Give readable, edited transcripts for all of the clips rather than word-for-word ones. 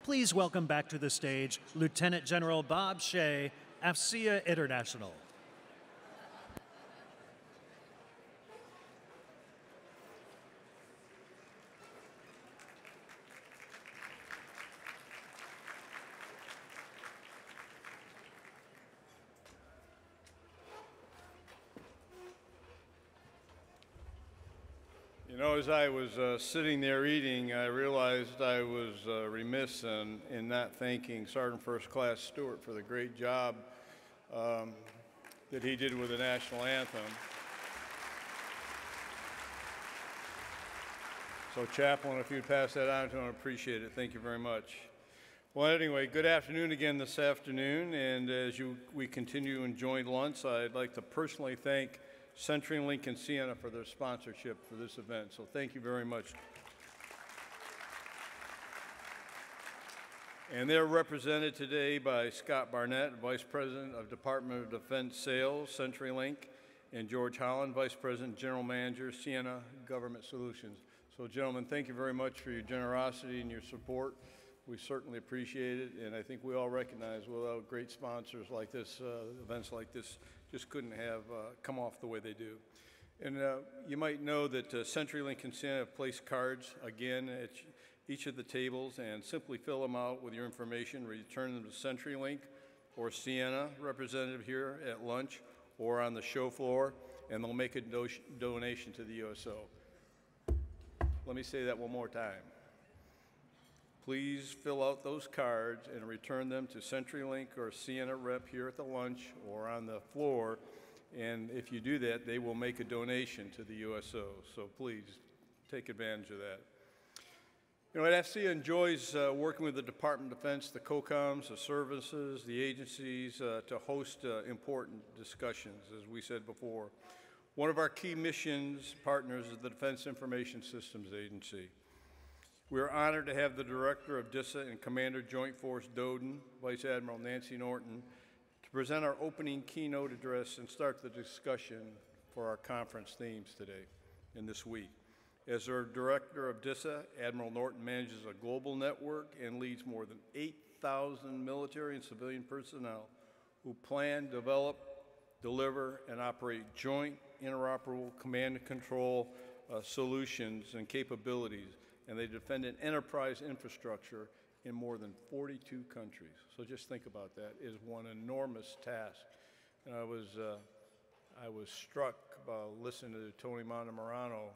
Please welcome back to the stage Lieutenant General Bob Shea, AFCEA International. You know, as I was sitting there eating, I realized I was remiss in not thanking Sergeant First Class Stewart for the great job that he did with the national anthem. So, Chaplain, if you'd pass that on to him, I'd appreciate it. Thank you very much. Well, anyway, good afternoon again this afternoon, and as we continue enjoying lunch, I'd like to personally thank CenturyLink and Sienna for their sponsorship for this event. So thank you very much. And they're represented today by Scott Barnett, Vice President of Department of Defense Sales, CenturyLink, and George Holland, Vice President, General Manager, Sienna Government Solutions. So gentlemen, thank you very much for your generosity and your support. We certainly appreciate it, and I think we all recognize without great sponsors like this, events like this just couldn't have come off the way they do. And you might know that CenturyLink and Sienna have placed cards again at each of the tables, and simply fill them out with your information, return them to CenturyLink or Sienna representative here at lunch or on the show floor, and they'll make a donation to the USO. Let me say that one more time. Please fill out those cards and return them to CenturyLink or Sienna rep here at the lunch or on the floor. And if you do that, they will make a donation to the USO. So please take advantage of that. You know, AFCEA enjoys working with the Department of Defense, the COCOMs, the services, the agencies to host important discussions, as we said before. One of our key missions partners is the Defense Information Systems Agency. We are honored to have the Director of DISA and Commander Joint Force Doden, Vice Admiral Nancy Norton, to present our opening keynote address and start the discussion for our conference themes today and this week. As our Director of DISA, Admiral Norton manages a global network and leads more than 8,000 military and civilian personnel who plan, develop, deliver, and operate joint interoperable command and control solutions and capabilities, and they defend an enterprise infrastructure in more than 42 countries. So just think about that. It is one enormous task. And I was struck by listening to Tony Montemurano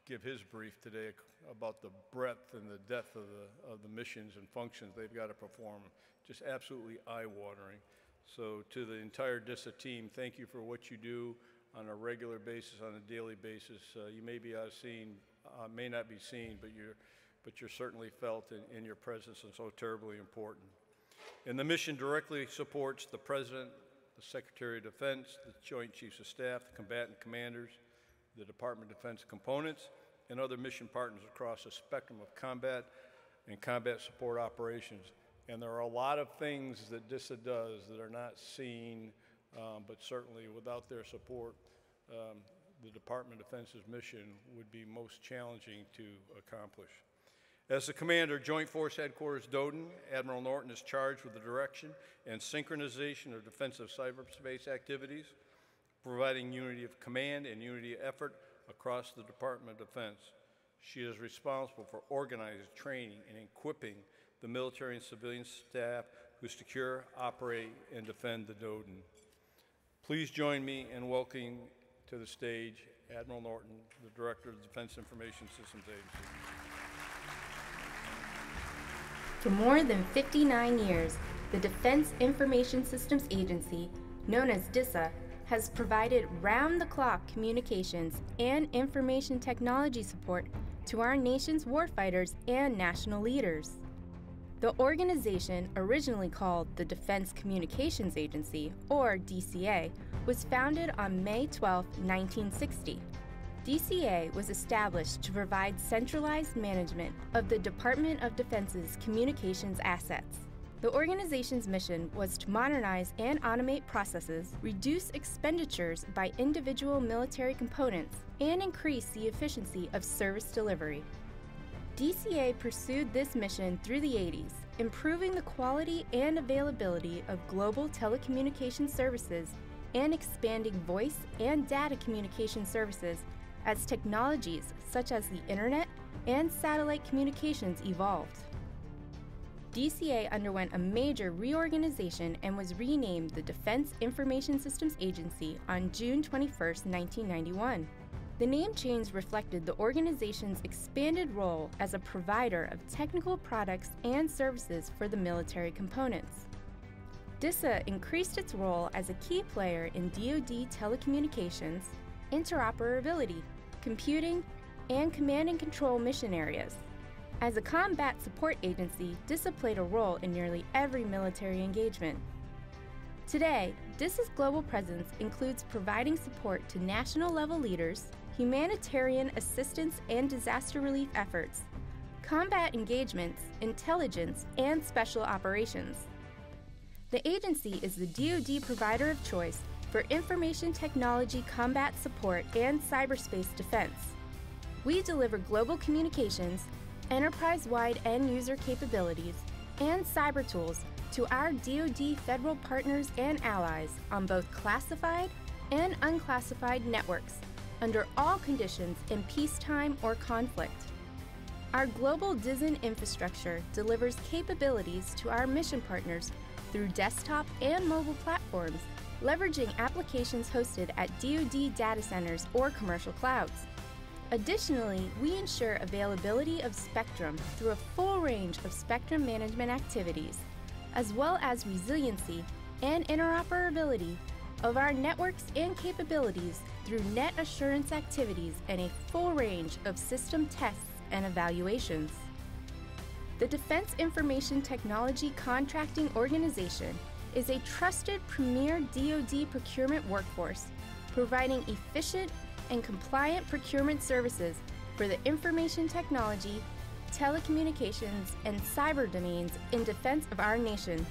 give his brief today about the breadth and the depth of the missions and functions they've got to perform. Just absolutely eye-watering. So to the entire DISA team, thank you for what you do on a regular basis, on a daily basis. You may be may not be seen, but you're certainly felt in your presence, and so terribly important. And the mission directly supports the President, the Secretary of Defense, the Joint Chiefs of Staff, the combatant commanders, the Department of Defense components, and other mission partners across a spectrum of combat and combat support operations. And there are a lot of things that DISA does that are not seen, but certainly without their support, the Department of Defense's mission would be most challenging to accomplish. As the Commander, Joint Force Headquarters Doden, Admiral Norton is charged with the direction and synchronization of defensive cyberspace activities, providing unity of command and unity of effort across the Department of Defense. She is responsible for organizing, training, and equipping the military and civilian staff who secure, operate, and defend the Doden. Please join me in welcoming to the stage Admiral Norton, the Director of the Defense Information Systems Agency. For more than 59 years, the Defense Information Systems Agency, known as DISA, has provided round-the-clock communications and information technology support to our nation's warfighters and national leaders. The organization, originally called the Defense Communications Agency, or DCA, was founded on May 12, 1960. DCA was established to provide centralized management of the Department of Defense's communications assets. The organization's mission was to modernize and automate processes, reduce expenditures by individual military components, and increase the efficiency of service delivery. DCA pursued this mission through the 80s improving the quality and availability of global telecommunication services and expanding voice and data communication services as technologies such as the Internet and satellite communications evolved. DCA underwent a major reorganization and was renamed the Defense Information Systems Agency on June 21, 1991. The name change reflected the organization's expanded role as a provider of technical products and services for the military components. DISA increased its role as a key player in DoD telecommunications, interoperability, computing, and command and control mission areas. As a combat support agency, DISA played a role in nearly every military engagement. Today, DISA's global presence includes providing support to national-level leaders, humanitarian assistance and disaster relief efforts, combat engagements, intelligence, and special operations. The agency is the DoD provider of choice for information technology combat support and cyberspace defense. We deliver global communications, enterprise-wide end-user capabilities, and cyber tools to our DoD federal partners and allies on both classified and unclassified networks under all conditions in peacetime or conflict. Our global DISA infrastructure delivers capabilities to our mission partners through desktop and mobile platforms, leveraging applications hosted at DoD data centers or commercial clouds. Additionally, we ensure availability of spectrum through a full range of spectrum management activities, as well as resiliency and interoperability of our networks and capabilities through net assurance activities and a full range of system tests and evaluations. The Defense Information Technology Contracting Organization is a trusted premier DoD procurement workforce, providing efficient and compliant procurement services for the information technology, telecommunications, and cyber domains in defense of our nation.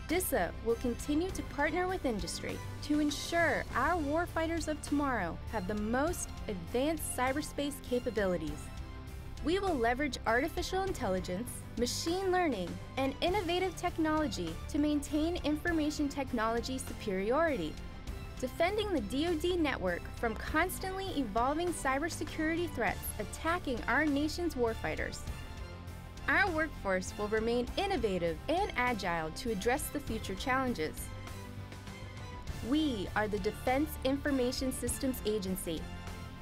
DISA will continue to partner with industry to ensure our warfighters of tomorrow have the most advanced cyberspace capabilities. We will leverage artificial intelligence, machine learning, and innovative technology to maintain information technology superiority, defending the DoD network from constantly evolving cybersecurity threats attacking our nation's warfighters. Our workforce will remain innovative and agile to address the future challenges. We are the Defense Information Systems Agency,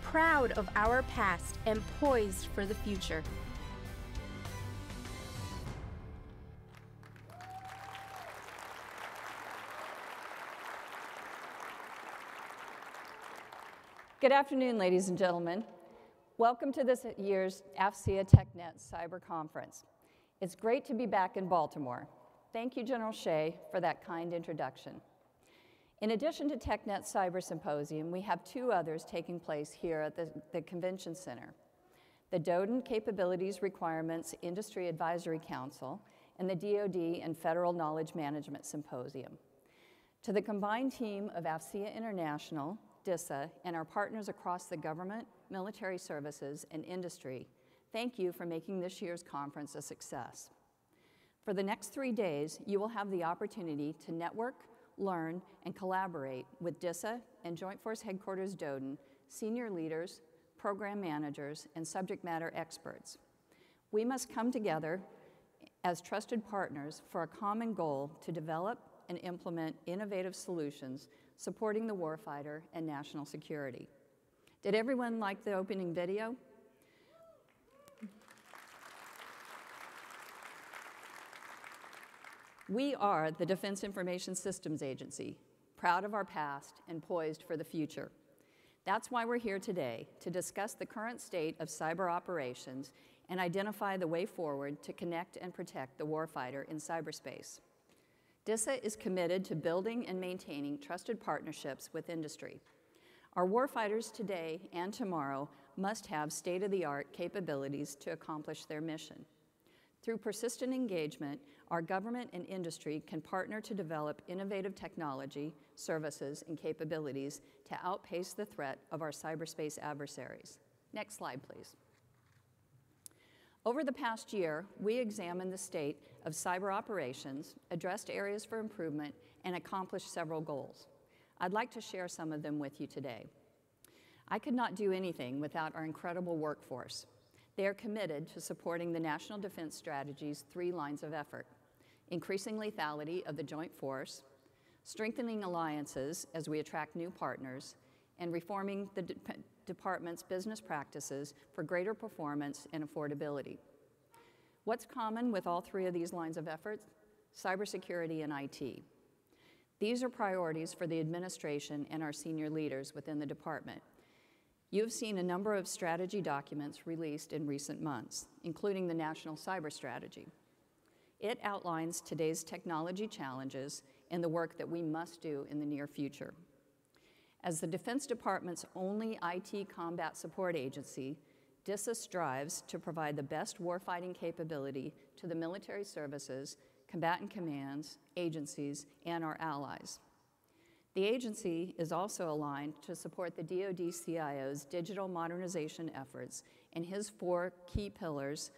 proud of our past and poised for the future. Good afternoon, ladies and gentlemen. Welcome to this year's AFCEA TechNet Cyber Conference. It's great to be back in Baltimore. Thank you, General Shea, for that kind introduction. In addition to TechNet Cyber Symposium, we have two others taking place here at the Convention Center: the Doden Capabilities Requirements Industry Advisory Council and the DoD and Federal Knowledge Management Symposium. To the combined team of AFCEA International, DISA, and our partners across the government, military services, and industry, thank you for making this year's conference a success. For the next 3 days, you will have the opportunity to network, learn, and collaborate with DISA and Joint Force Headquarters Doden, senior leaders, program managers, and subject matter experts. We must come together as trusted partners for a common goal to develop and implement innovative solutions supporting the warfighter and national security. Did everyone like the opening video? We are the Defense Information Systems Agency, proud of our past and poised for the future. That's why we're here today, to discuss the current state of cyber operations and identify the way forward to connect and protect the warfighter in cyberspace. DISA is committed to building and maintaining trusted partnerships with industry. Our warfighters today and tomorrow must have state-of-the-art capabilities to accomplish their mission. Through persistent engagement, our government and industry can partner to develop innovative technology, services, and capabilities to outpace the threat of our cyberspace adversaries. Next slide, please. Over the past year, we examined the state of cyber operations, addressed areas for improvement, and accomplished several goals. I'd like to share some of them with you today. I could not do anything without our incredible workforce. They are committed to supporting the National Defense Strategy's 3 lines of effort: increasing lethality of the joint force, strengthening alliances as we attract new partners, and reforming the Department's business practices for greater performance and affordability. What's common with all 3 of these lines of effort? Cybersecurity and IT. These are priorities for the administration and our senior leaders within the department. You have seen a number of strategy documents released in recent months, including the National Cyber Strategy. It outlines today's technology challenges and the work that we must do in the near future. As the Defense Department's only IT combat support agency, DISA strives to provide the best warfighting capability to the military services, combatant commands, agencies, and our allies. The agency is also aligned to support the DoD CIO's digital modernization efforts and his 4 key pillars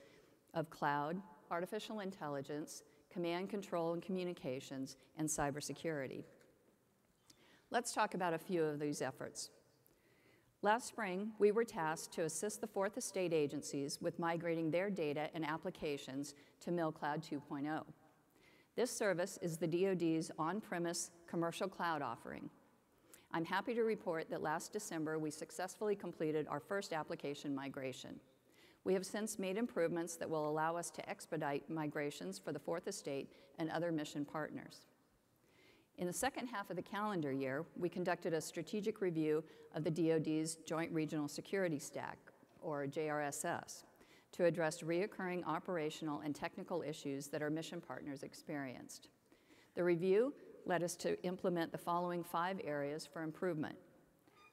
of cloud, artificial intelligence, command, control, and communications, and cybersecurity. Let's talk about a few of these efforts. Last spring, we were tasked to assist the Fourth Estate agencies with migrating their data and applications to MilCloud 2.0. This service is the DoD's on-premise commercial cloud offering. I'm happy to report that last December, we successfully completed our first application migration. We have since made improvements that will allow us to expedite migrations for the Fourth Estate and other mission partners. In the second half of the calendar year, we conducted a strategic review of the DoD's Joint Regional Security Stack, or JRSS, to address reoccurring operational and technical issues that our mission partners experienced. The review led us to implement the following 5 areas for improvement.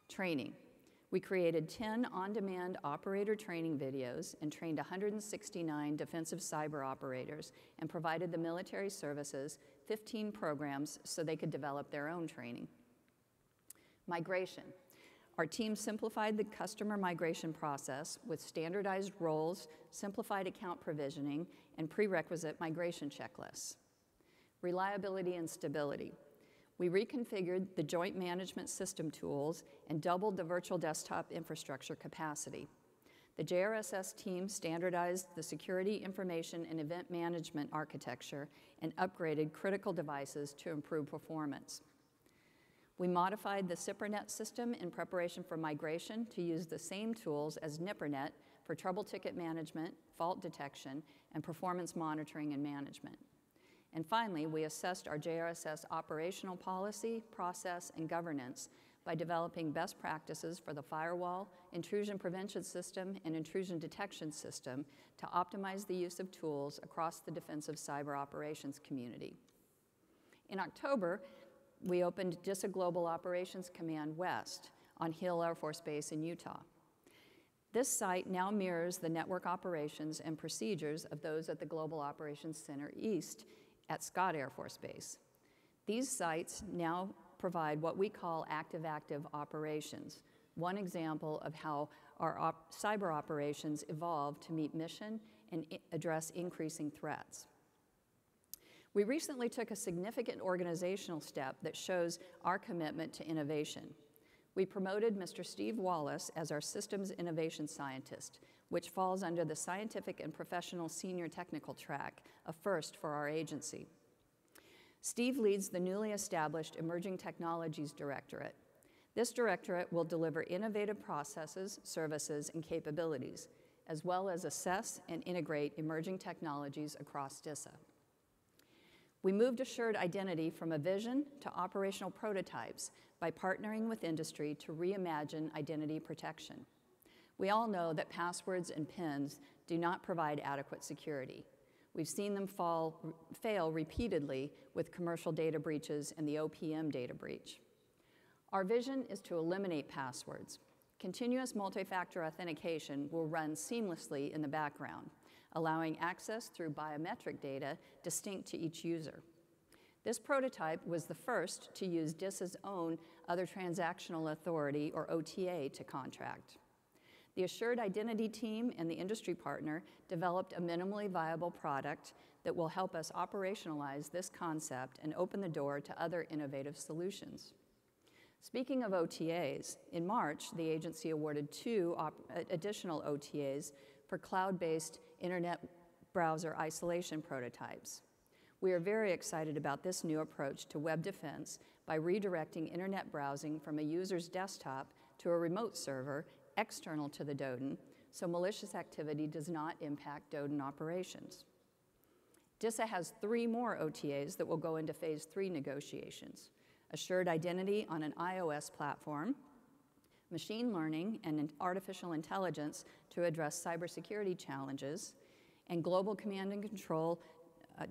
Training. We created 10 on-demand operator training videos and trained 169 defensive cyber operators and provided the military services 15 programs so they could develop their own training. Migration. Our team simplified the customer migration process with standardized roles, simplified account provisioning, and prerequisite migration checklists. Reliability and stability. We reconfigured the joint management system tools and doubled the virtual desktop infrastructure capacity. The JRSS team standardized the security, information, and event management architecture and upgraded critical devices to improve performance. We modified the SIPRNet system in preparation for migration to use the same tools as NIPRNet for trouble ticket management, fault detection, and performance monitoring and management. And finally, we assessed our JRSS operational policy, process, and governance by developing best practices for the firewall, intrusion prevention system, and intrusion detection system to optimize the use of tools across the defensive cyber operations community. In October, we opened DISA Global Operations Command West on Hill Air Force Base in Utah. This site now mirrors the network operations and procedures of those at the Global Operations Center East at Scott Air Force Base. These sites now provide what we call active-active operations, one example of how our cyber operations evolve to meet mission and address increasing threats. We recently took a significant organizational step that shows our commitment to innovation. We promoted Mr. Steve Wallace as our Systems Innovation Scientist, which falls under the Scientific and Professional Senior Technical track, a first for our agency. Steve leads the newly established Emerging Technologies Directorate. This directorate will deliver innovative processes, services, and capabilities, as well as assess and integrate emerging technologies across DISA. We moved assured identity from a vision to operational prototypes by partnering with industry to reimagine identity protection. We all know that passwords and PINs do not provide adequate security. We've seen them fail repeatedly with commercial data breaches and the OPM data breach. Our vision is to eliminate passwords. Continuous multi-factor authentication will run seamlessly in the background, allowing access through biometric data distinct to each user. This prototype was the first to use DISA's own Other Transactional Authority, or OTA, to contract. The Assured Identity team and the industry partner developed a minimally viable product that will help us operationalize this concept and open the door to other innovative solutions. Speaking of OTAs, in March, the agency awarded 2 additional OTAs for cloud-based internet browser isolation prototypes. We are very excited about this new approach to web defense by redirecting internet browsing from a user's desktop to a remote server external to the DODIN, so malicious activity does not impact DODIN operations. DISA has 3 more OTAs that will go into phase 3 negotiations: Assured Identity on an iOS platform, machine learning and artificial intelligence to address cybersecurity challenges, and Global Command and Control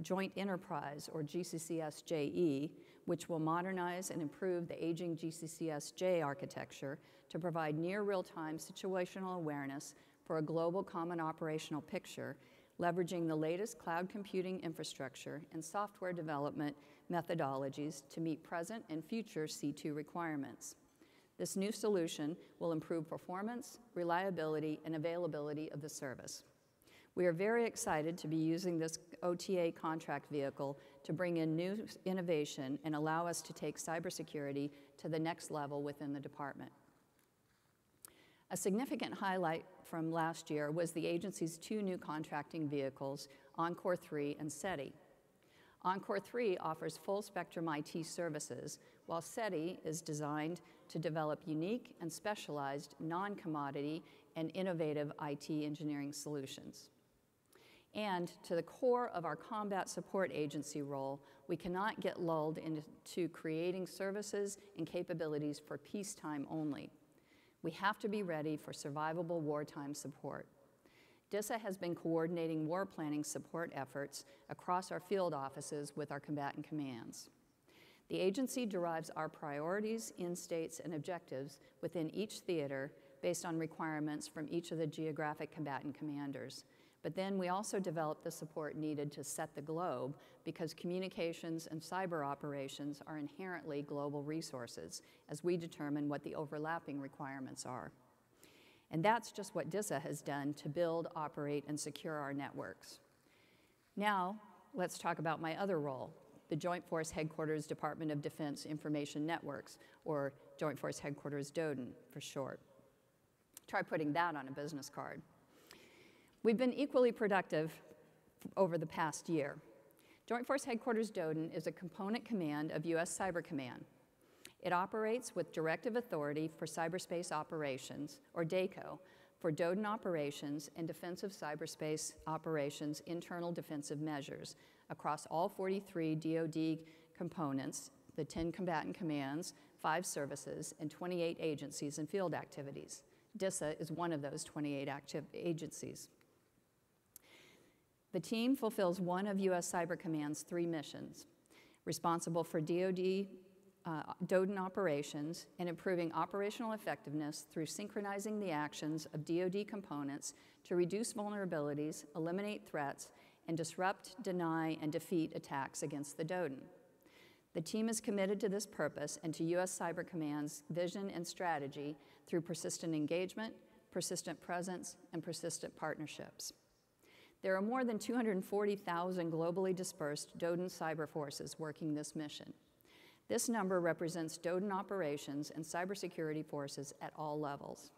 Joint Enterprise, or GCCS-JE, which will modernize and improve the aging GCCS-J architecture to provide near real-time situational awareness for a global common operational picture, leveraging the latest cloud computing infrastructure and software development methodologies to meet present and future C2 requirements. This new solution will improve performance, reliability, and availability of the service. We are very excited to be using this OTA contract vehicle to bring in new innovation and allow us to take cybersecurity to the next level within the department. A significant highlight from last year was the agency's 2 new contracting vehicles, Encore 3 and SETI. Encore 3 offers full-spectrum IT services, while SETI is designed to develop unique and specialized non-commodity and innovative IT engineering solutions. And to the core of our combat support agency role, we cannot get lulled into creating services and capabilities for peacetime only. We have to be ready for survivable wartime support. DISA has been coordinating war planning support efforts across our field offices with our combatant commands. The agency derives our priorities, in-states, and objectives within each theater based on requirements from each of the geographic combatant commanders. But then we also develop the support needed to set the globe, because communications and cyber operations are inherently global resources as we determine what the overlapping requirements are. And that's just what DISA has done to build, operate, and secure our networks. Now, let's talk about my other role, the Joint Force Headquarters Department of Defense Information Networks, or Joint Force Headquarters DODIN for short. Try putting that on a business card. We've been equally productive over the past year. Joint Force Headquarters DODIN is a component command of U.S. Cyber Command. It operates with directive authority for cyberspace operations, or DACO, for DODIN operations and defensive cyberspace operations internal defensive measures across all 43 DoD components, the 10 combatant commands, 5 services, and 28 agencies and field activities. DISA is one of those 28 active agencies. The team fulfills one of U.S. Cyber Command's 3 missions, responsible for DoD DODIN operations and improving operational effectiveness through synchronizing the actions of DoD components to reduce vulnerabilities, eliminate threats, and disrupt, deny, and defeat attacks against the DODIN. The team is committed to this purpose and to U.S. Cyber Command's vision and strategy through persistent engagement, persistent presence, and persistent partnerships. There are more than 240,000 globally dispersed DODIN cyber forces working this mission. This number represents DODIN operations and cybersecurity forces at all levels.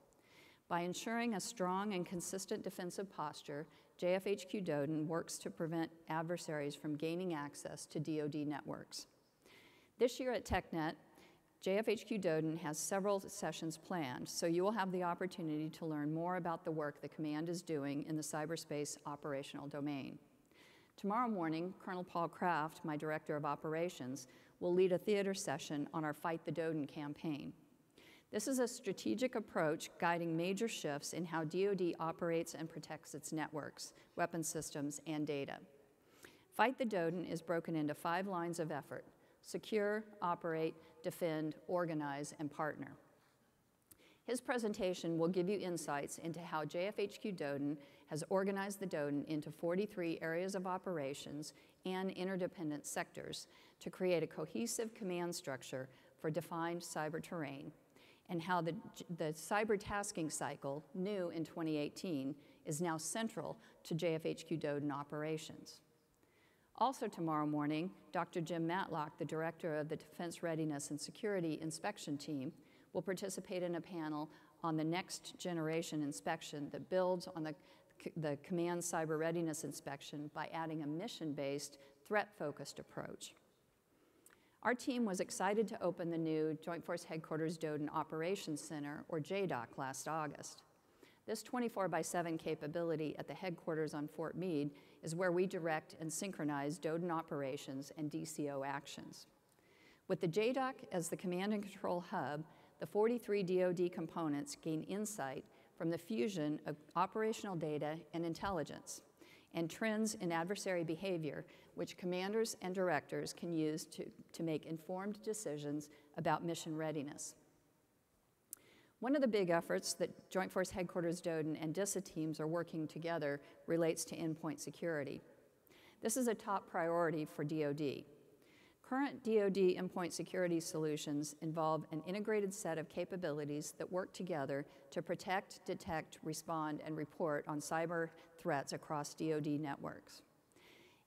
By ensuring a strong and consistent defensive posture, JFHQ-DODIN works to prevent adversaries from gaining access to DoD networks. This year at TechNet, JFHQ-DODIN has several sessions planned, so you will have the opportunity to learn more about the work the command is doing in the cyberspace operational domain. Tomorrow morning, Colonel Paul Kraft, my Director of Operations, will lead a theater session on our Fight the DODIN campaign. This is a strategic approach guiding major shifts in how DoD operates and protects its networks, weapon systems, and data. Fight the DODIN is broken into 5 lines of effort: secure, operate, defend, organize, and partner. His presentation will give you insights into how JFHQ-DODIN has organized the DODIN into 43 areas of operations and interdependent sectors to create a cohesive command structure for defined cyber terrain, and how the cyber tasking cycle, new in 2018, is now central to JFHQ-DODIN operations. Also tomorrow morning, Dr. Jim Matlock, the director of the Defense Readiness and Security Inspection Team, will participate in a panel on the next generation inspection that builds on the command cyber readiness inspection by adding a mission-based, threat-focused approach. Our team was excited to open the new Joint Force Headquarters DODIN Operations Center, or JDOC, last August. This 24/7 capability at the headquarters on Fort Meade is where we direct and synchronize DODIN operations and DCO actions. With the JDOC as the command and control hub, the 43 DoD components gain insight from the fusion of operational data and intelligence, and trends in adversary behavior, which commanders and directors can use to make informed decisions about mission readiness. One of the big efforts that Joint Force Headquarters DODIN and DISA teams are working together relates to endpoint security. This is a top priority for DoD. Current DoD endpoint security solutions involve an integrated set of capabilities that work together to protect, detect, respond, and report on cyber threats across DoD networks.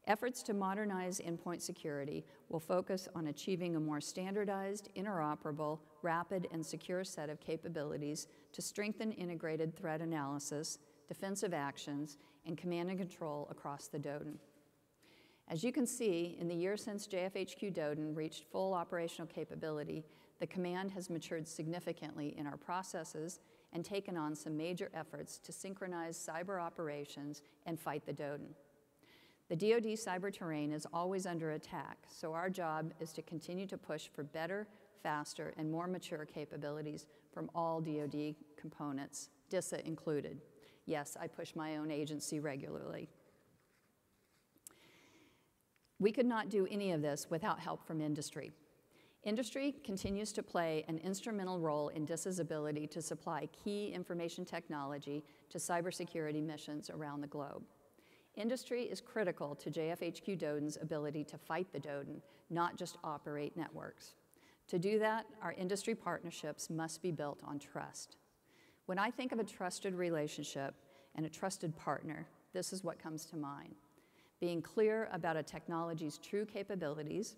Efforts to modernize endpoint security will focus on achieving a more standardized, interoperable, rapid, and secure set of capabilities to strengthen integrated threat analysis, defensive actions, and command and control across the DoDIN. As you can see, in the year since JFHQ-DODIN reached full operational capability, the command has matured significantly in our processes and taken on some major efforts to synchronize cyber operations and fight the DoDIN. The DoD cyber terrain is always under attack, so our job is to continue to push for better, faster, and more mature capabilities from all DoD components, DISA included. Yes, I push my own agency regularly. We could not do any of this without help from industry. Industry continues to play an instrumental role in DISA's ability to supply key information technology to cybersecurity missions around the globe. Industry is critical to JFHQ-DODIN's ability to fight the DoDIN, not just operate networks. To do that, our industry partnerships must be built on trust. When I think of a trusted relationship and a trusted partner, this is what comes to mind. Being clear about a technology's true capabilities,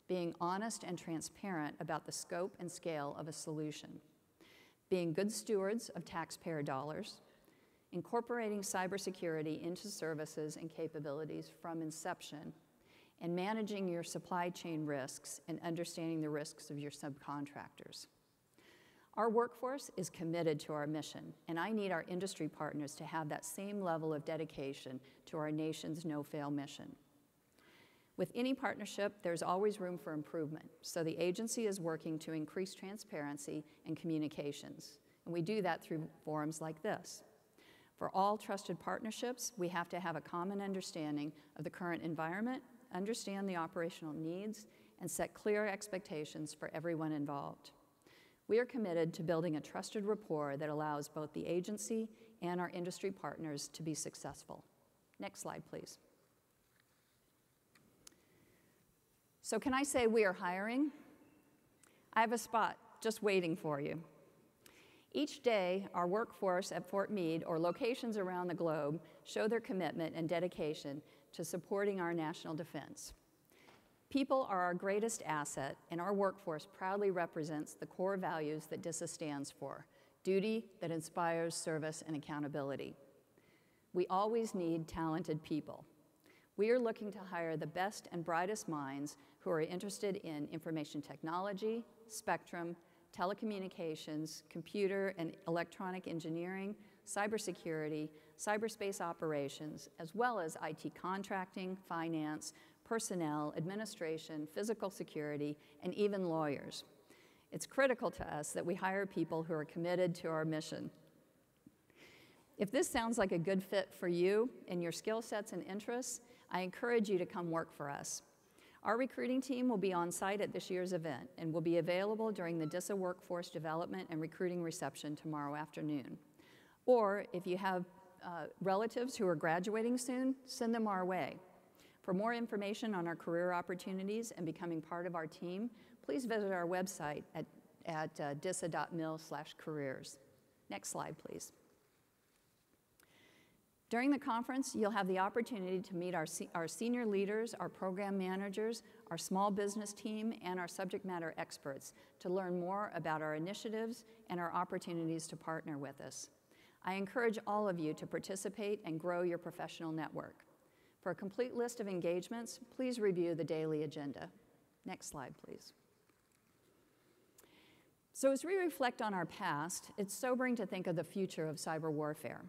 being honest and transparent about the scope and scale of a solution, being good stewards of taxpayer dollars, incorporating cybersecurity into services and capabilities from inception, and managing your supply chain risks and understanding the risks of your subcontractors. Our workforce is committed to our mission, and I need our industry partners to have that same level of dedication to our nation's no-fail mission. With any partnership, there's always room for improvement, so the agency is working to increase transparency and communications, and we do that through forums like this. For all trusted partnerships, we have to have a common understanding of the current environment, understand the operational needs, and set clear expectations for everyone involved. We are committed to building a trusted rapport that allows both the agency and our industry partners to be successful. Next slide, please. So can I say we are hiring? I have a spot just waiting for you. Each day, our workforce at Fort Meade or locations around the globe show their commitment and dedication to supporting our national defense. People are our greatest asset, and our workforce proudly represents the core values that DISA stands for: duty that inspires service and accountability. We always need talented people. We are looking to hire the best and brightest minds who are interested in information technology, spectrum, telecommunications, computer and electronic engineering, cybersecurity, cyberspace operations, as well as IT contracting, finance, personnel, administration, physical security, and even lawyers. It's critical to us that we hire people who are committed to our mission. If this sounds like a good fit for you and your skill sets and interests, I encourage you to come work for us. Our recruiting team will be on site at this year's event and will be available during the DISA Workforce Development and Recruiting Reception tomorrow afternoon. Or if you have relatives who are graduating soon, send them our way. For more information on our career opportunities and becoming part of our team, please visit our website at at disa.mil/careers. Next slide, please. During the conference, you'll have the opportunity to meet our senior leaders, our program managers, our small business team, and our subject matter experts to learn more about our initiatives and our opportunities to partner with us. I encourage all of you to participate and grow your professional network. For a complete list of engagements, please review the daily agenda. Next slide, please. So as we reflect on our past, it's sobering to think of the future of cyber warfare.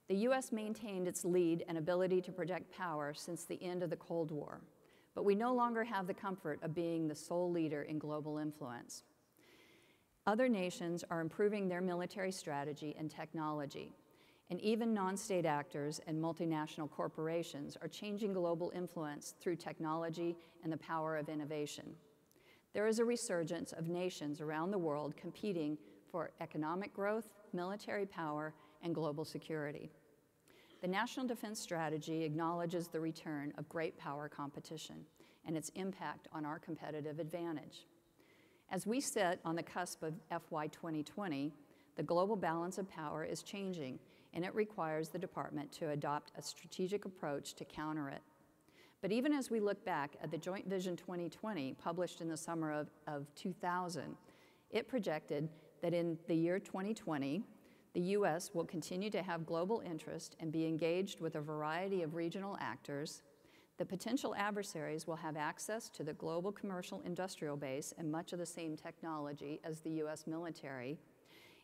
The U.S. maintained its lead and ability to project power since the end of the Cold War, but we no longer have the comfort of being the sole leader in global influence. Other nations are improving their military strategy and technology, and even non-state actors and multinational corporations are changing global influence through technology and the power of innovation. There is a resurgence of nations around the world competing for economic growth, military power, and global security. The National Defense Strategy acknowledges the return of great power competition and its impact on our competitive advantage. As we sit on the cusp of FY 2020, the global balance of power is changing, and it requires the department to adopt a strategic approach to counter it. But even as we look back at the Joint Vision 2020, published in the summer of 2000, it projected that in the year 2020, the U.S. will continue to have global interest and be engaged with a variety of regional actors. The potential adversaries will have access to the global commercial industrial base and much of the same technology as the U.S. military,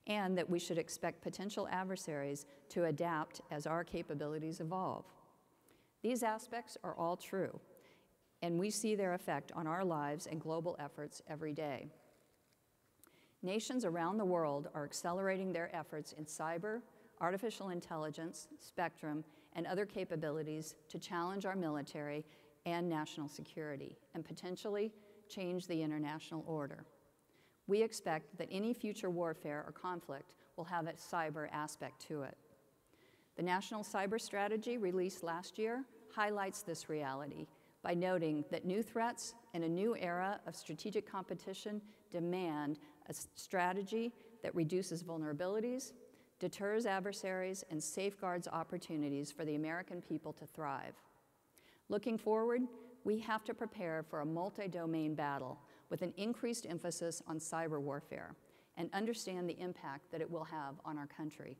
and that we should expect potential adversaries to adapt as our capabilities evolve. These aspects are all true, and we see their effect on our lives and global efforts every day. Nations around the world are accelerating their efforts in cyber, artificial intelligence, spectrum, and other capabilities to challenge our military and national security, and potentially change the international order. We expect that any future warfare or conflict will have a cyber aspect to it. The National Cyber Strategy, released last year, highlights this reality by noting that new threats and a new era of strategic competition demand a strategy that reduces vulnerabilities, deters adversaries, and safeguards opportunities for the American people to thrive. Looking forward, we have to prepare for a multi-domain battle with an increased emphasis on cyber warfare and understand the impact that it will have on our country.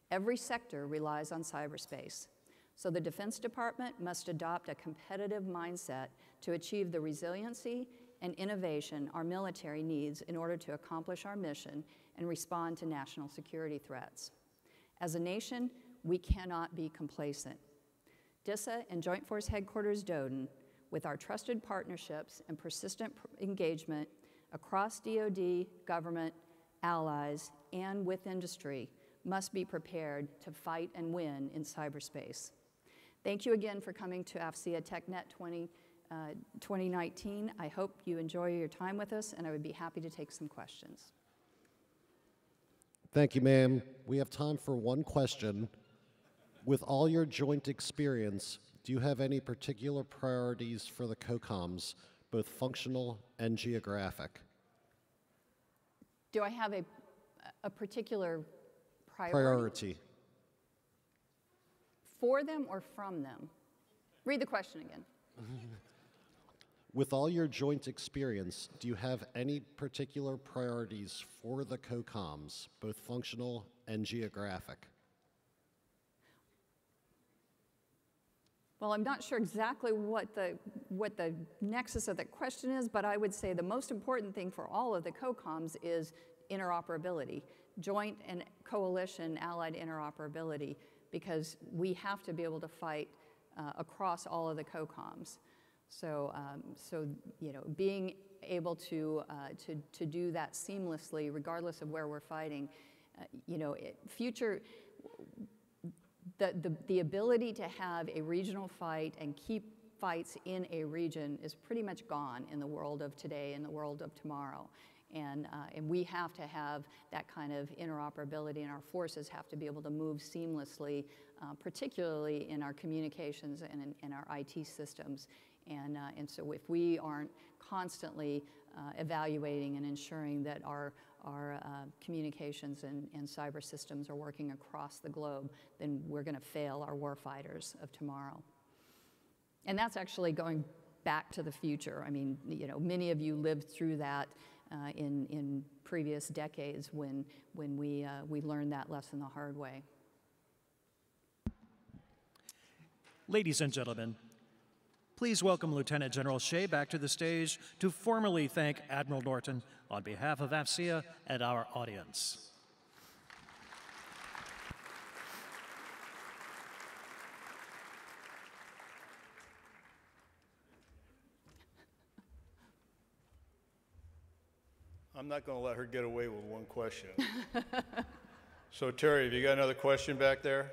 Every sector relies on cyberspace, so the Defense Department must adopt a competitive mindset to achieve the resiliency and innovation our military needs in order to accomplish our mission and respond to national security threats. As a nation, we cannot be complacent. DISA and Joint Force Headquarters Doden, with our trusted partnerships and persistent engagement across DoD, government, allies, and with industry, must be prepared to fight and win in cyberspace. Thank you again for coming to AFCEA TechNet 2019. I hope you enjoy your time with us, and I would be happy to take some questions. Thank you, ma'am. We have time for one question. With all your joint experience, do you have any particular priorities for the COCOMs, both functional and geographic? Do I have a particular priority? For them or from them? Read the question again. With all your joint experience, do you have any particular priorities for the COCOMs, both functional and geographic? Well, I'm not sure exactly what the nexus of that question is, but I would say the most important thing for all of the COCOMs is interoperability, joint and coalition allied interoperability, because we have to be able to fight across all of the COCOMs. So you know, being able to do that seamlessly, regardless of where we're fighting, you know, the ability to have a regional fight and keep fights in a region is pretty much gone in the world of today and the world of tomorrow. And we have to have that kind of interoperability, and our forces have to be able to move seamlessly, particularly in our communications and in our IT systems, And so if we aren't constantly evaluating and ensuring that our communications and cyber systems are working across the globe, then we're going to fail our warfighters of tomorrow. And that's actually going back to the future. I mean, you know, many of you lived through that in previous decades when we learned that lesson the hard way. Ladies and gentlemen, please welcome Lieutenant General Shea back to the stage to formally thank Admiral Norton on behalf of AFCEA and our audience. I'm not going to let her get away with one question. So Terry, have you got another question back there?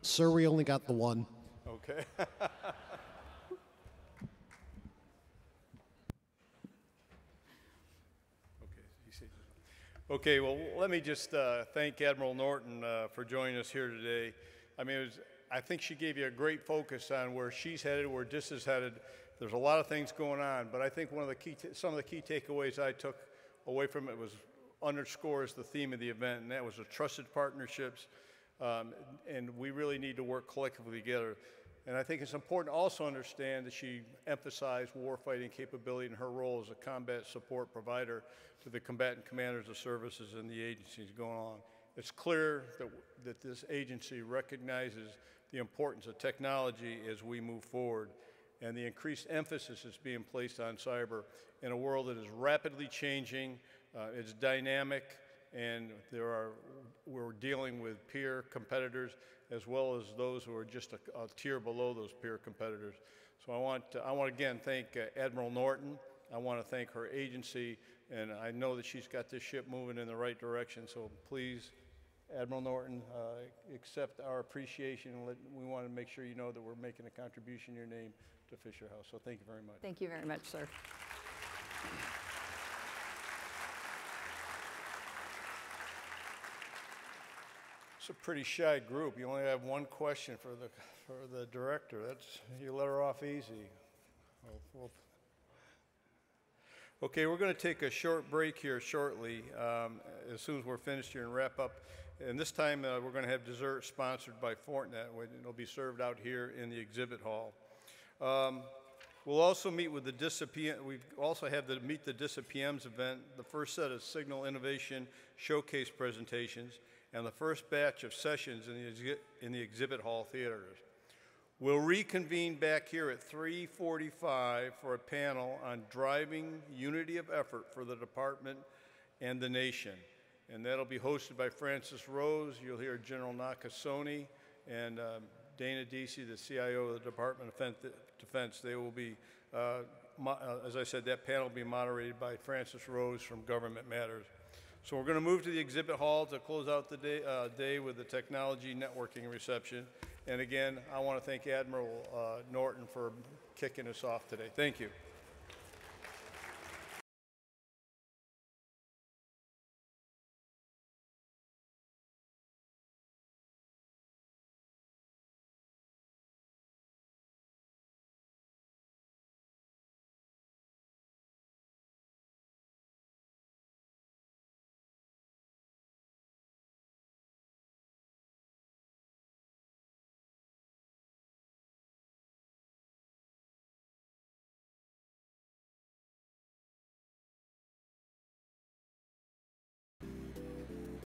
Sir, we only got the one. Okay. Okay, well, let me just thank Admiral Norton for joining us here today. I mean, I think she gave you a great focus on where she's headed, where DISA's headed. There's a lot of things going on, but I think one of the some of the key takeaways I took away from it was underscores the theme of the event, and that was the trusted partnerships, and we really need to work collectively together. And I think it's important to also understand that she emphasized warfighting capability and her role as a combat support provider to the combatant commanders of services and the agencies going on. It's clear that this agency recognizes the importance of technology as we move forward, and the increased emphasis is being placed on cyber in a world that is rapidly changing, it's dynamic, and we're dealing with peer competitors as well as those who are just a tier below those peer competitors. So I want to again thank Admiral Norton. I want to thank her agency, and I know that she's got this ship moving in the right direction, so please, Admiral Norton, accept our appreciation, and we want to make sure you know that we're making a contribution in your name to Fisher House. So thank you very much. Thank you very much, sir. It's a pretty shy group. You only have one question for the director. You let her off easy. Okay, we're going to take a short break here shortly, as soon as we're finished here and wrap up. And this time we're going to have dessert sponsored by Fortinet. It'll be served out here in the exhibit hall. We'll also meet with the DISA PM. We also have the Meet the DISA PMs event, the first set of Signal Innovation Showcase presentations, and the first batch of sessions in the exhibit hall theaters. We'll reconvene back here at 3:45 for a panel on driving unity of effort for the department and the nation. And that'll be hosted by Francis Rose. You'll hear General Nakasone and Dana Deasy, the CIO of the Department of Defense. They will be, as I said, that panel will be moderated by Francis Rose from Government Matters. So we're going to move to the exhibit hall to close out the day with the technology networking reception. And again, I want to thank Admiral Norton for kicking us off today. Thank you.